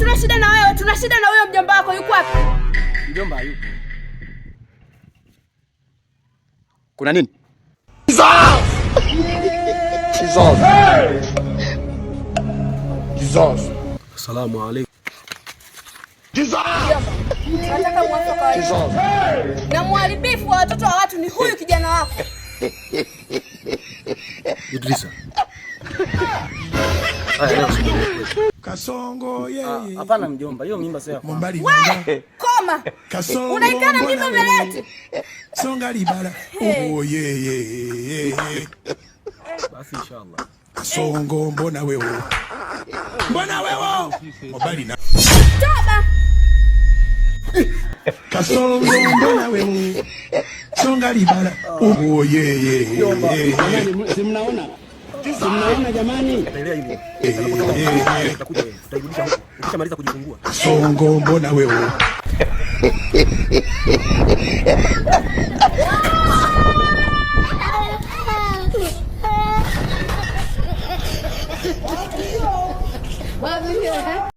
hatuna shida na wewe, tuna shida na huyo mjomba wako. Yuko wapi? Mjomba hayupo. Kuna nini? Jesus. Asalamu alaykum. Nataka mwafaka na mharibifu wa watoto wa watu ni huyu kijana wako. Idrisa. Kasongo yeye. Hapana mjomba, hiyo mimba sasa. Wewe koma. Kasongo. Unaikana mimba mbele. Songa libala. Oh yeye. Basi inshallah. Kasongo mbona wewe? Mbona wewe? Mbali na. Toba. Kasongo mbona wewe? Songa libala. Oh yeye. Simnaona? Simnaona jamani? Ataelea hivyo. Tutakuja tutarudisha huko. Ukishamaliza kujifungua. Kasongo mbona wewe?